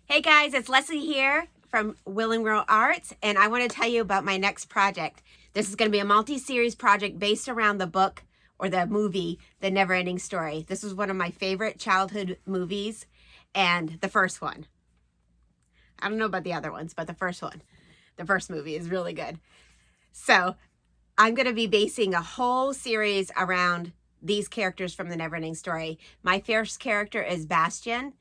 Hey guys, it's Leslie here from Will and Grow Arts, and I want to tell you about my next project. This is going to be a multi-series project based around the book or the movie, The NeverEnding Story. This was one of my favorite childhood movies, and the first one. I don't know about the other ones, but the first movie is really good. So I'm going to be basing a whole series around these characters from the NeverEnding Story. My first character is Bastian,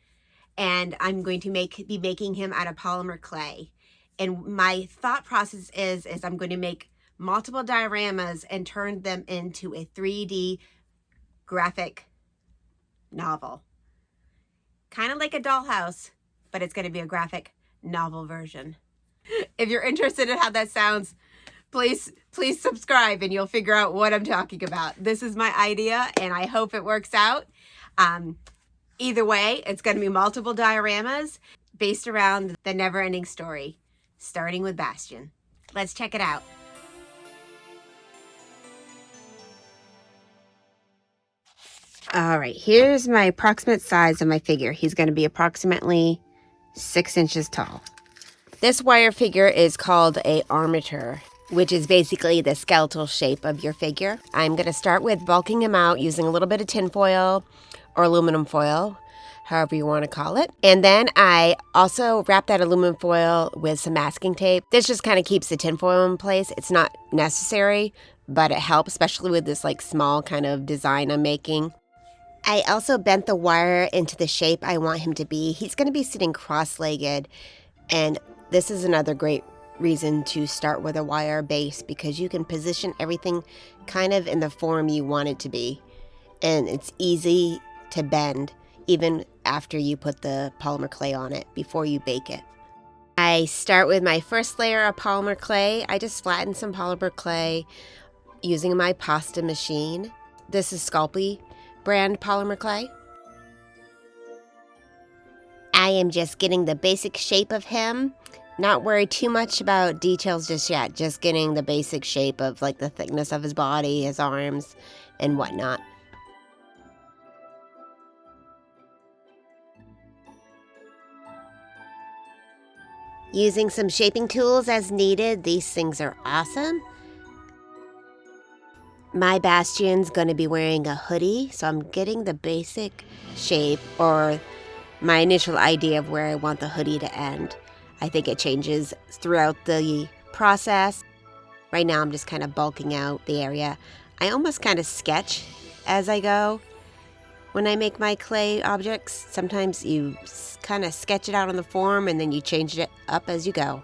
and I'm going to be making him out of polymer clay. And my thought process is I'm going to make multiple dioramas and turn them into a 3D graphic novel. Kind of like a dollhouse, but it's going to be a graphic novel version. If you're interested in how that sounds, please subscribe and you'll figure out what I'm talking about. This is my idea and I hope it works out. Either way, it's going to be multiple dioramas based around the NeverEnding Story, starting with Bastian. Let's check it out. All right, here's my approximate size of my figure. He's going to be approximately 6 inches tall. This wire figure is called a armature, which is basically the skeletal shape of your figure. I'm going to start with bulking him out using a little bit of tin foil or aluminum foil, however you want to call it. And then I also wrap that aluminum foil with some masking tape. This just kind of keeps the tin foil in place. It's not necessary, but it helps, especially with this like small kind of design I'm making. I also bent the wire into the shape I want him to be. He's going to be sitting cross-legged, and this is another great reason to start with a wire base because you can position everything kind of in the form you want it to be. And it's easy to bend even after you put the polymer clay on it before you bake it. I start with my first layer of polymer clay. I just flatten some polymer clay using my pasta machine. This is Sculpey brand polymer clay. I am just getting the basic shape of him. Not worry too much about details just yet. Just getting the basic shape of like the thickness of his body, his arms, and whatnot. Using some shaping tools as needed. These things are awesome. My Bastian's going to be wearing a hoodie, so I'm getting the basic shape or my initial idea of where I want the hoodie to end. I think it changes throughout the process. Right now I'm just kind of bulking out the area. I almost kind of sketch as I go. When I make my clay objects, sometimes you kind of sketch it out on the form and then you change it up as you go.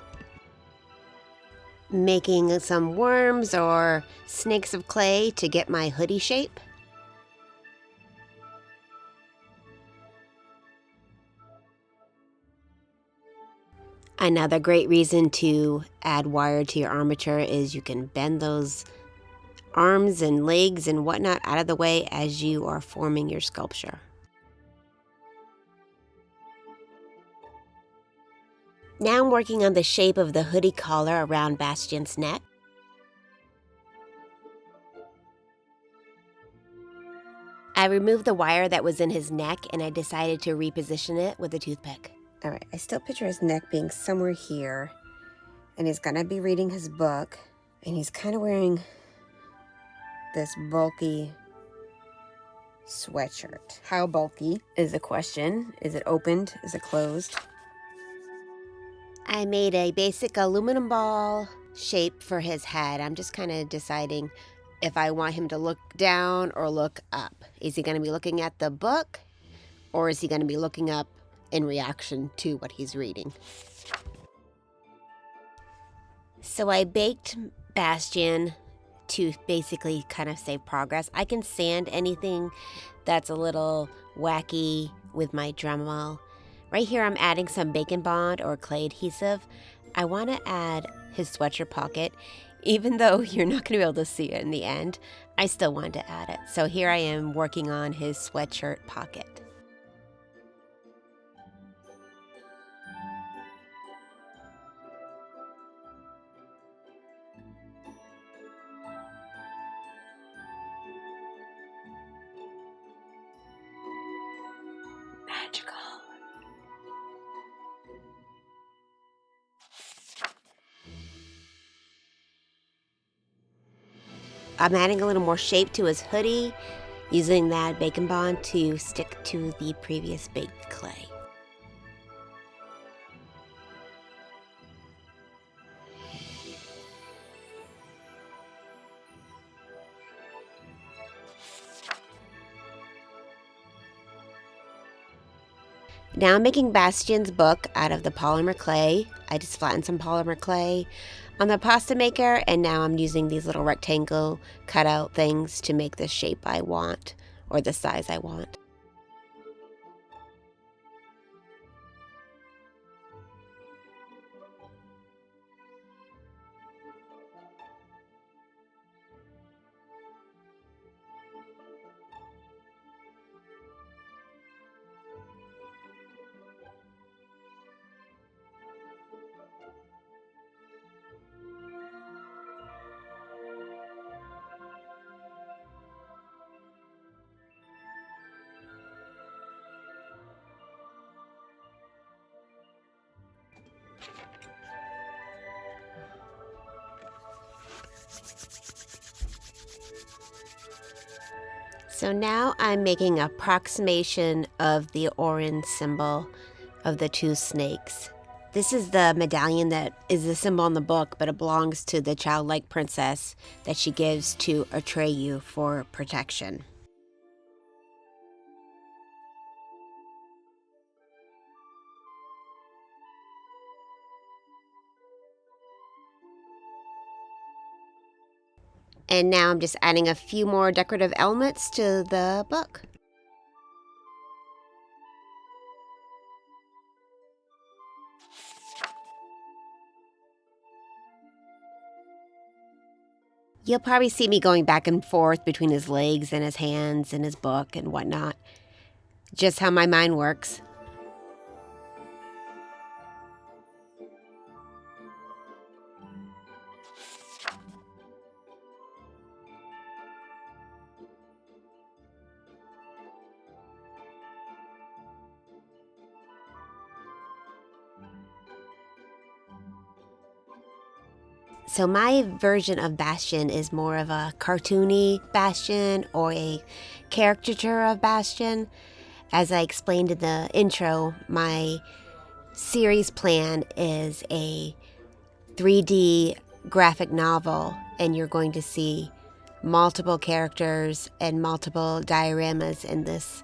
Making some worms or snakes of clay to get my hoodie shape. Another great reason to add wire to your armature is you can bend those arms and legs and whatnot out of the way as you are forming your sculpture. Now I'm working on the shape of the hoodie collar around Bastian's neck. I removed the wire that was in his neck and I decided to reposition it with a toothpick. All right, I still picture his neck being somewhere here, and he's gonna be reading his book, and he's kind of wearing this bulky sweatshirt. How bulky is the question? Is it opened? Is it closed? I made a basic aluminum ball shape for his head. I'm just kind of deciding if I want him to look down or look up. Is he going to be looking at the book, or is he going to be looking up in reaction to what he's reading? So I baked Bastian to basically kind of save progress. I can sand anything that's a little wacky with my Dremel. Right here I'm adding some Bacon Bond or clay adhesive. I want to add his sweatshirt pocket. Even though you're not going to be able to see it in the end, I still wanted to add it. So here I am working on his sweatshirt pocket. Magical. I'm adding a little more shape to his hoodie, using that bacon bond to stick to the previous baked clay. Now I'm making Bastian's book out of the polymer clay. I just flattened some polymer clay on the pasta maker, and now I'm using these little rectangle cutout things to make the shape I want, or the size I want. So now I'm making an approximation of the orange symbol of the two snakes. This is the medallion that is the symbol in the book, but it belongs to the childlike princess that she gives to Atreyu for protection. And now I'm just adding a few more decorative elements to the book. You'll probably see me going back and forth between his legs and his hands and his book and whatnot. Just how my mind works. So my version of Bastian is more of a cartoony Bastian or a caricature of Bastian. As I explained in the intro, my series plan is a 3D graphic novel, and you're going to see multiple characters and multiple dioramas in this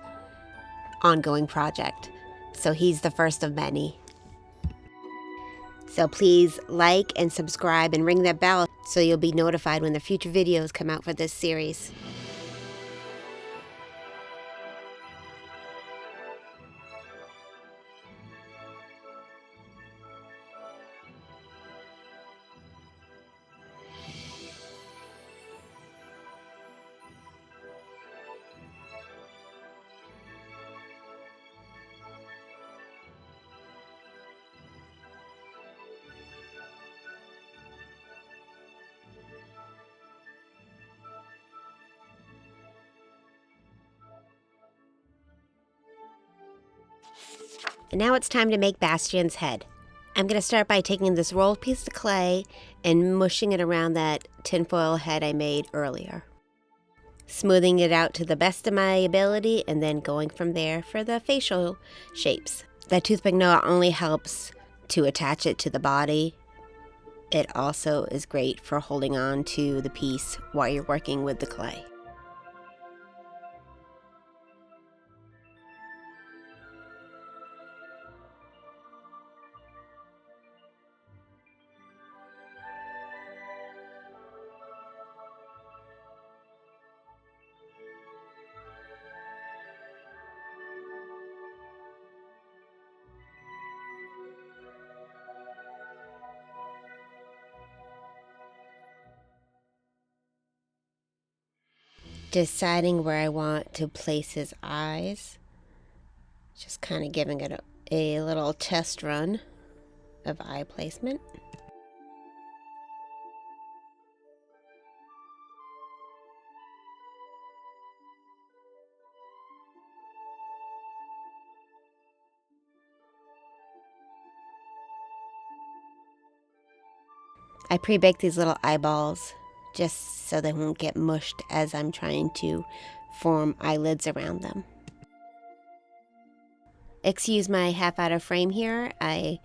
ongoing project. So he's the first of many. So please like and subscribe and ring that bell so you'll be notified when the future videos come out for this series. And now it's time to make Bastian's head. I'm going to start by taking this rolled piece of clay and mushing it around that tinfoil head I made earlier. Smoothing it out to the best of my ability and then going from there for the facial shapes. That toothpick not only helps to attach it to the body, it also is great for holding on to the piece while you're working with the clay. Deciding where I want to place his eyes. Just kind of giving it a little test run of eye placement. I pre-baked these little eyeballs just so they won't get mushed as I'm trying to form eyelids around them. Excuse my half out of frame here. I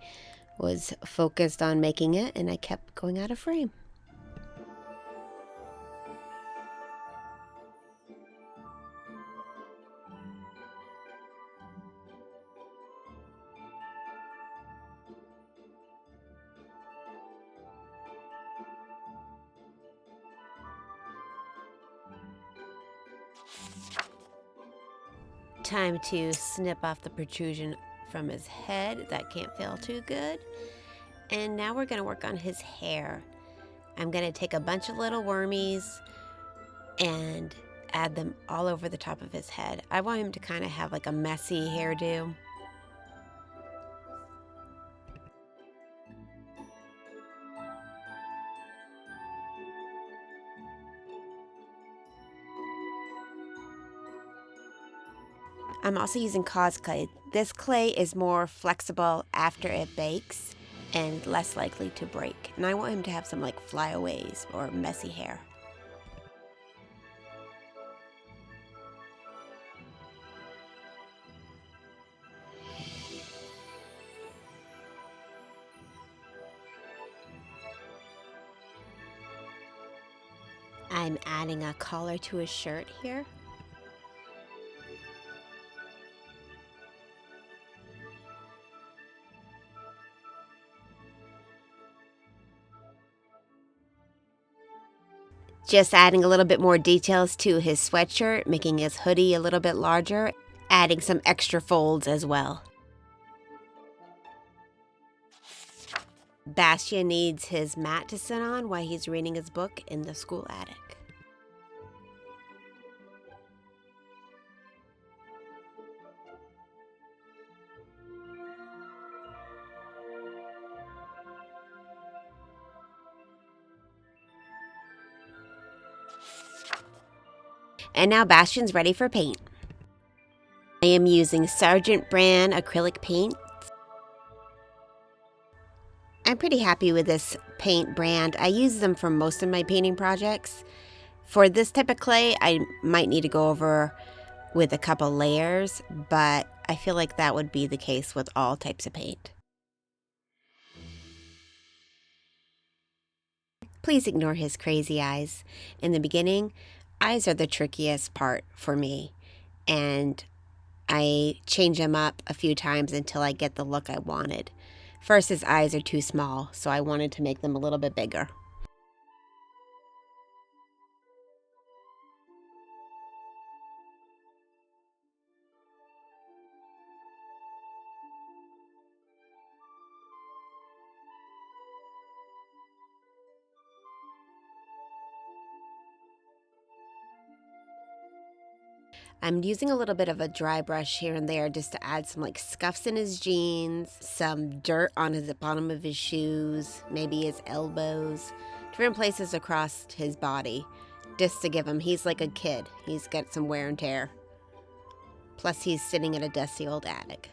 was focused on making it and I kept going out of frame. Time to snip off the protrusion from his head. That can't feel too good. And now we're going to work on his hair. I'm going to take a bunch of little wormies and add them all over the top of his head. I want him to kind of have like a messy hairdo. I'm also using cause clay. This clay is more flexible after it bakes and less likely to break. And I want him to have some like flyaways or messy hair. I'm adding a collar to his shirt here. Just adding a little bit more details to his sweatshirt, making his hoodie a little bit larger, adding some extra folds as well. Bastian needs his mat to sit on while he's reading his book in the school attic. And now Bastian's ready for paint. I am using Sargent brand acrylic paint. I'm pretty happy with this paint brand. I use them for most of my painting projects. For this type of clay, I might need to go over with a couple layers, but I feel like that would be the case with all types of paint. Please ignore his crazy eyes. In the beginning, eyes are the trickiest part for me, and I change them up a few times until I get the look I wanted. First, his eyes are too small, so I wanted to make them a little bit bigger. I'm using a little bit of a dry brush here and there just to add some like scuffs in his jeans, some dirt on the bottom of his shoes, maybe his elbows, different places across his body, just to give him, he's like a kid. He's got some wear and tear. Plus he's sitting in a dusty old attic.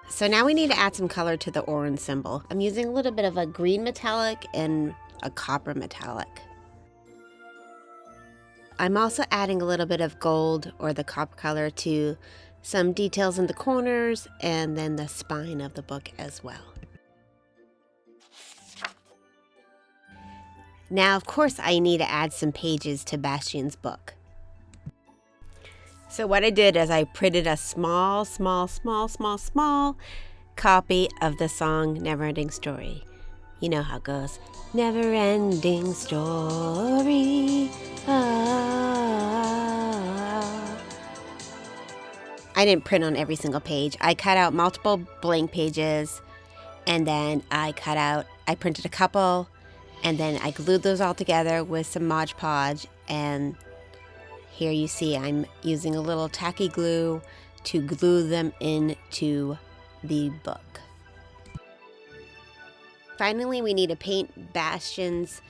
So now we need to add some color to the orange symbol. I'm using a little bit of a green metallic and a copper metallic. I'm also adding a little bit of gold or the copper color to some details in the corners and then the spine of the book as well. Now, of course, I need to add some pages to Bastian's book. So what I did is I printed a small copy of the song NeverEnding Story. You know how it goes. Never-ending story. Ah. I didn't print on every single page. I cut out multiple blank pages, and then I printed a couple, and then I glued those all together with some Mod Podge, and here you see I'm using a little tacky glue to glue them into the book. Finally, we need to paint Bastian's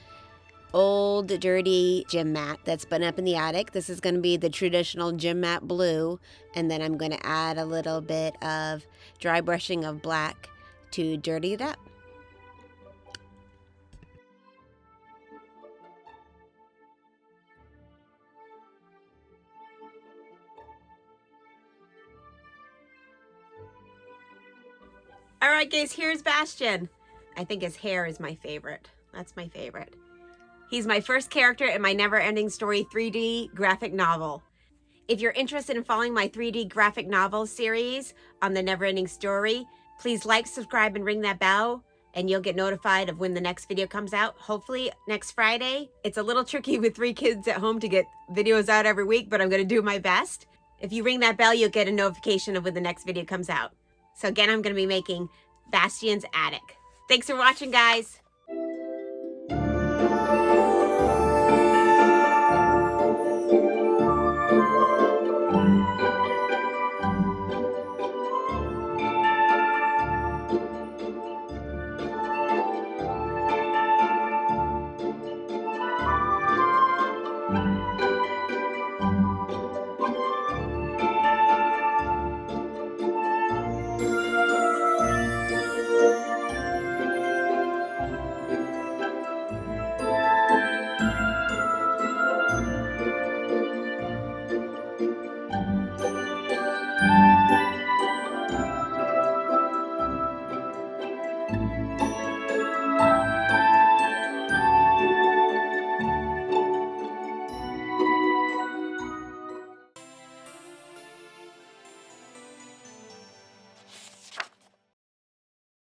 old dirty gym mat that's been up in the attic. This is going to be the traditional gym mat blue, and then I'm going to add a little bit of dry brushing of black to dirty it up. All right, guys, here's Bastian. I think his hair is my favorite. That's my favorite. He's my first character in my NeverEnding Story 3D graphic novel. If you're interested in following my 3D graphic novel series on the NeverEnding Story, please like, subscribe, and ring that bell, and you'll get notified of when the next video comes out, hopefully next Friday. It's a little tricky with 3 kids at home to get videos out every week, but I'm going to do my best. If you ring that bell, you'll get a notification of when the next video comes out. So again, I'm going to be making Bastian's attic. Thanks for watching, guys.